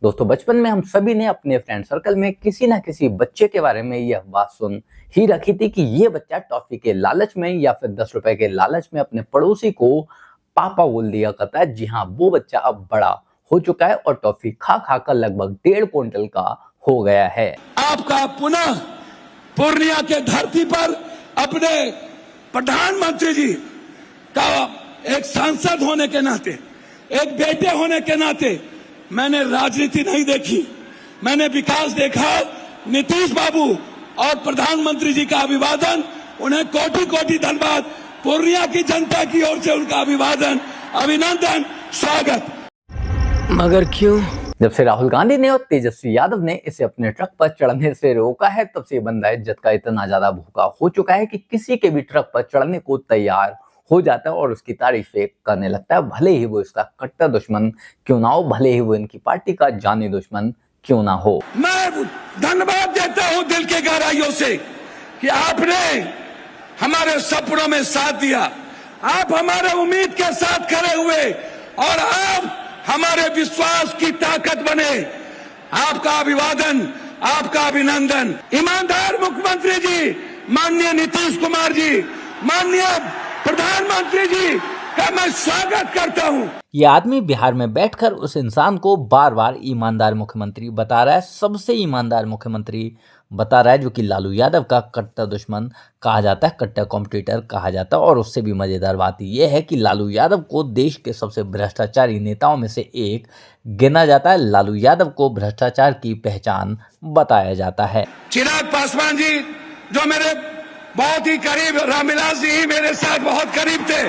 दोस्तों, बचपन में हम सभी ने अपने फ्रेंड सर्कल में किसी ना किसी बच्चे के बारे में यह बात सुन ही रखी थी कि ये बच्चा टॉफी के लालच में या फिर 10 रुपए के लालच में अपने पड़ोसी को पापा बोल दिया करता है। जी हाँ, वो बच्चा अब बड़ा हो चुका है और टॉफी खा खा कर लगभग 1.5 क्विंटल का हो गया है। आपका पुनः पूर्णिया के धरती पर अपने प्रधानमंत्री जी का एक सांसद होने के नाते, एक बेटे होने के नाते मैंने राजनीति नहीं देखी, मैंने विकास देखा। नीतीश बाबू और प्रधानमंत्री जी का अभिवादन, उन्हें कोटि कोटि धन्यवाद। पूर्णिया की जनता की ओर से उनका अभिवादन, अभिनंदन, स्वागत। मगर क्यों? जब से राहुल गांधी ने और तेजस्वी यादव ने इसे अपने ट्रक पर चढ़ने से रोका है, तब से बंदा इज्जत का इतना ज्यादा भूखा हो चुका है कि किसी के भी ट्रक पर चढ़ने को तैयार हो जाता है और उसकी तारीफें करने लगता है, भले ही वो इसका कट्टर दुश्मन क्यों ना हो, भले ही वो इनकी पार्टी का जानी दुश्मन क्यों ना हो। मैं धन्यवाद देता हूं दिल के गहराइयों से कि आपने हमारे सपनों में साथ दिया, आप हमारे उम्मीद के साथ खड़े हुए और आप हमारे विश्वास की ताकत बने। आपका अभिवादन, आपका अभिनंदन। ईमानदार मुख्यमंत्री जी माननीय नीतीश कुमार जी, माननीय प्रधानमंत्री जी का मैं स्वागत करता हूं। ये आदमी बिहार में बैठकर उस इंसान को बार बार ईमानदार मुख्यमंत्री बता रहा है, सबसे ईमानदार मुख्यमंत्री बता रहा है, जो कि लालू यादव का कट्टर दुश्मन कहा जाता है, कट्टर कॉम्पिटिटर कहा जाता है। और उससे भी मजेदार बात यह है कि लालू यादव को देश के सबसे भ्रष्टाचारी नेताओं में से एक गिना जाता है। लालू यादव को भ्रष्टाचार की पहचान बताया जाता है। चिराग पासवान जी जो मेरे बहुत ही करीब, रामविलास जी ही मेरे साथ बहुत करीब थे,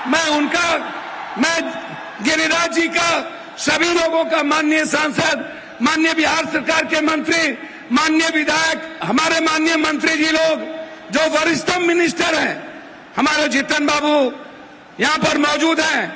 मैं गिरिराज जी का, सभी लोगों का, माननीय सांसद, माननीय बिहार सरकार के मंत्री, माननीय विधायक, हमारे माननीय मंत्री जी लोग जो वरिष्ठ मिनिस्टर हैं, हमारे जीतन बाबू यहाँ पर मौजूद हैं,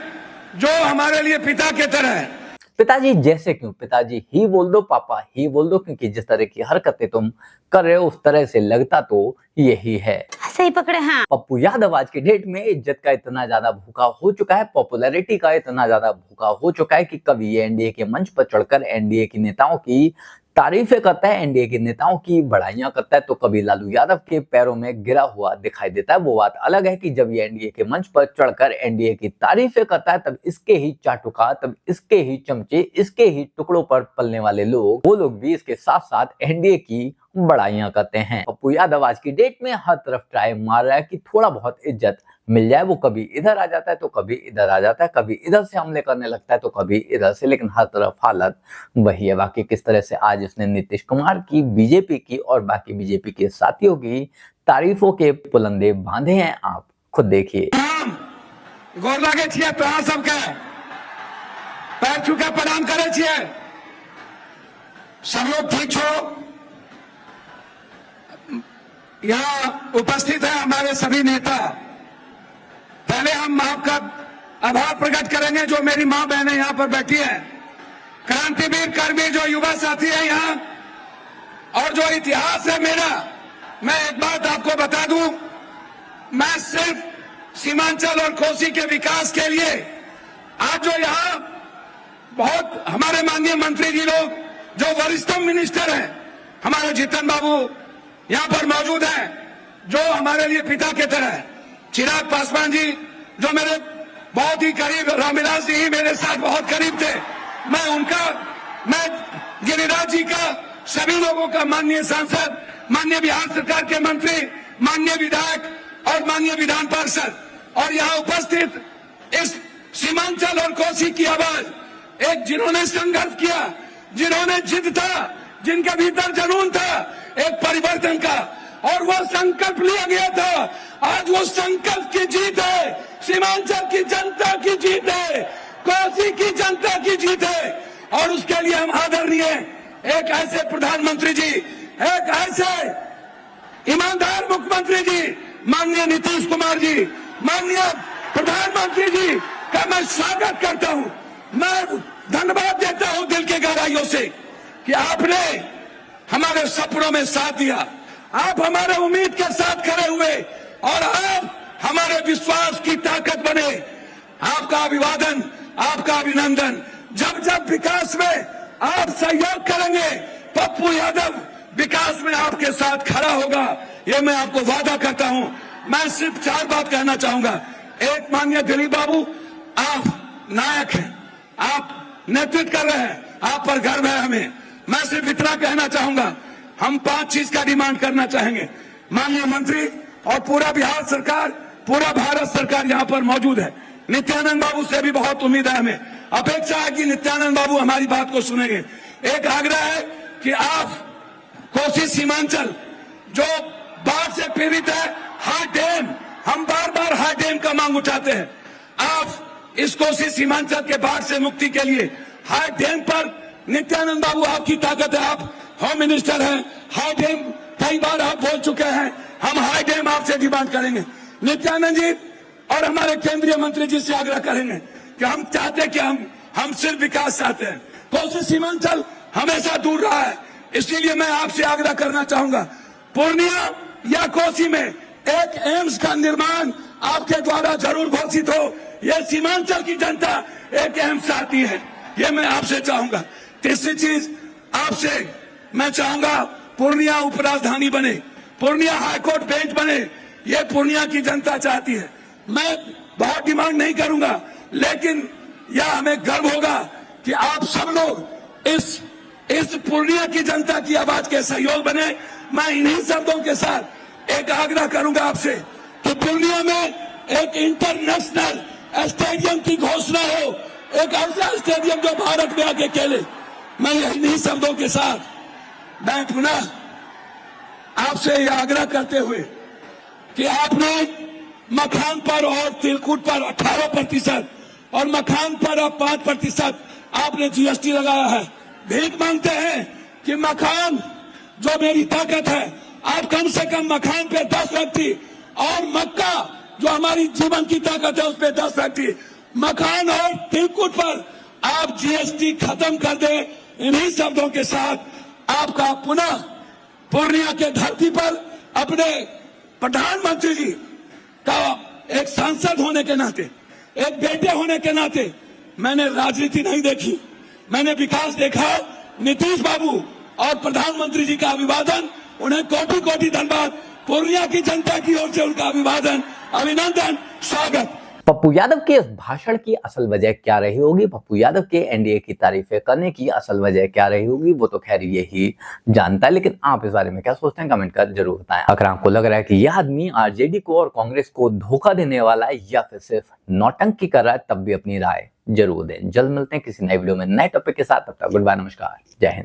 जो हमारे लिए पिता के तरह है। पिताजी जैसे क्यों? पिताजी ही बोल दो, पापा ही बोल दो, क्योंकि जिस तरह की हरकतें तुम कर रहे हो उस तरह से लगता तो यही है। सही पकड़े हैं। पप्पू यादव आज के डेट में इज्जत का इतना ज्यादा भूखा हो चुका है, पॉपुलैरिटी का इतना ज्यादा भूखा हो चुका है कि कभी ये एनडीए के मंच पर चढ़कर एनडीए के नेताओं की तारीफें करता है, एनडीए के नेताओं की बढ़ाइयां करता है, तो कभी लालू यादव के पैरों में गिरा हुआ दिखाई देता है। वो बात अलग है कि जब ये एनडीए के मंच पर चढ़कर एनडीए की तारीफें करता है, तब इसके ही चाटुकार, तब इसके ही चमचे, इसके ही टुकड़ों पर पलने वाले लोग, वो लोग भी इसके साथ साथ एनडीए की बढ़ाइयां करते हैं। पप्पू यादव आज की डेट में हर तरफ ट्राई मार रहा है कि थोड़ा बहुत इज्जत मिल जाए। वो कभी इधर आ जाता है तो कभी इधर आ जाता है, कभी इधर से हमले करने लगता है तो कभी इधर से, लेकिन हर तरफ हालत वही है। बाकी किस तरह से आज इसने नीतीश कुमार की, बीजेपी की और बाकी बीजेपी के साथियों की तारीफों के पुलंदे बांधे हैं, आप खुद देखिए। गोर लागे छिए तोरा सबके, पैर छू के प्रणाम करे छिए। सब लोग ठीक छो? यहाँ उपस्थित है हमारे सभी नेता। पहले हम आपका आभार प्रकट करेंगे जो मेरी मां बहनें यहाँ पर बैठी हैं, क्रांतिवीर कर्मी जो युवा साथी है यहाँ, और जो इतिहास है मेरा। मैं एक बात आपको बता दूं, मैं सिर्फ सीमांचल और कोसी के विकास के लिए आज जो यहाँ बहुत हमारे माननीय मंत्री जी लोग जो वरिष्ठ मिनिस्टर हैं, हमारे जीतन बाबू यहाँ पर मौजूद हैं, जो हमारे लिए पिता के तरह है। चिराग पासवान जी जो मेरे बहुत ही करीब, रामविलास जी ही मेरे साथ बहुत करीब थे, मैं गिरिराज जी का, सभी लोगों का, माननीय सांसद, माननीय बिहार सरकार के मंत्री, माननीय विधायक और माननीय विधान पार्षद, और यहाँ उपस्थित इस सीमांचल और कोसी की आवाज, एक जिन्होंने संघर्ष किया, जिन्होंने जिद था, जिनके भीतर जुनून था एक परिवर्तन का, और वो संकल्प लिया गया था। आज वो संकल्प की जीत है, सीमांचल की जनता की जीत है, कोसी की जनता की जीत है, और उसके लिए हम आदरणीय एक ऐसे प्रधानमंत्री जी, एक ऐसे ईमानदार मुख्यमंत्री जी, माननीय नीतीश कुमार जी, माननीय प्रधानमंत्री जी का मैं स्वागत करता हूं। मैं धन्यवाद देता हूं दिल के गहराइयों से कि आपने हमारे सपनों में साथ दिया, आप हमारे उम्मीद के साथ खड़े हुए और आप हमारे विश्वास की ताकत बने। आपका अभिवादन, आपका अभिनंदन। जब जब विकास में आप सहयोग करेंगे, पप्पू यादव विकास में आपके साथ खड़ा होगा, ये मैं आपको वादा करता हूं। मैं सिर्फ 4 बात कहना चाहूंगा। एक, माननीय दिलीप बाबू, आप नायक हैं, आप नेतृत्व कर रहे हैं, आप पर गर्व है हमें। मैं सिर्फ इतना कहना चाहूंगा, हम 5 चीज का डिमांड करना चाहेंगे। माननीय मंत्री और पूरा बिहार सरकार, पूरा भारत सरकार यहां पर मौजूद है। नित्यानंद बाबू से भी बहुत उम्मीद है, हमें अपेक्षा है कि नित्यानंद बाबू हमारी बात को सुनेंगे। एक आग्रह है कि आप कोसी सीमांचल जो बाढ़ से पीड़ित है, हाई डैम, हम बार बार हाई डैम का मांग उठाते हैं। आप इस कोसी सीमांचल के बाढ़ से मुक्ति के लिए हाई डैम पर, नित्यानंद बाबू आपकी ताकत है, आप होम मिनिस्टर हैं, हाई डैम कई बार आप बोल चुके हैं, हम हाई डैम आपसे डिमांड करेंगे। नित्यानंद जी और हमारे केंद्रीय मंत्री जी से आग्रह करेंगे कि हम चाहते कि हम सिर्फ विकास चाहते हैं। कोसी सीमांचल हमेशा दूर रहा है, इसलिए मैं आपसे आग्रह करना चाहूंगा, पूर्णिया या कोसी में एक एम्स का निर्माण आपके द्वारा जरूर घोषित हो। यह सीमांचल की जनता एक एम्स चाहती है, ये मैं आपसे चाहूंगा। तीसरी चीज आपसे मैं चाहूंगा, पूर्णिया उपराजधानी बने, पूर्णिया हाईकोर्ट बेंच बने, ये पूर्णिया की जनता चाहती है। मैं बहुत डिमांड नहीं करूंगा, लेकिन यह हमें गर्व होगा कि आप सब लोग इस पूर्णिया की जनता की आवाज के सहयोग बने। मैं इन्हीं शब्दों के साथ एक आग्रह करूंगा आपसे कि पूर्णिया में एक इंटरनेशनल स्टेडियम की घोषणा हो, एक ऐसा स्टेडियम जो भारत में आके खेले। मैं इन्हीं शब्दों के साथ मैं पुनः आपसे यह आग्रह करते हुए कि आपने मखान पर और तिलकुट पर 18% और मखान पर अब 5% आपने जीएसटी लगाया है। भीख मांगते हैं कि मखान जो मेरी ताकत है, आप कम से कम मखान पे 10 फैक्ट्री और मक्का जो हमारी जीवन की ताकत है उस पे 10 फैक्ट्री, मखान और तिलकुट पर आप जीएसटी खत्म कर दें। इन्हीं शब्दों के साथ आपका पुनः पूर्णिया के धरती पर अपने प्रधानमंत्री जी का एक सांसद होने के नाते, एक बेटे होने के नाते, मैंने राजनीति नहीं देखी, मैंने विकास देखा। नीतीश बाबू और प्रधानमंत्री जी का अभिवादन, उन्हें कोटि कोटि धन्यवाद। पूर्णिया की जनता की ओर से उनका अभिवादन, अभिनंदन, स्वागत। पप्पू यादव के इस भाषण की असल वजह क्या रही होगी, पप्पू यादव के एनडीए की तारीफें करने की असल वजह क्या रही होगी, वो तो खैर यही जानता है। लेकिन आप इस बारे में क्या सोचते हैं, कमेंट कर जरूर बताएं। अगर आपको लग रहा है कि यह आदमी आरजेडी को और कांग्रेस को धोखा देने वाला है या फिर सिर्फ नौटंकी कर रहा है, तब भी अपनी राय जरूर दें। जल्द मिलते हैं किसी नए वीडियो में नए टॉपिक के साथ। तब तक गुड बाय, नमस्कार, जय हिंद।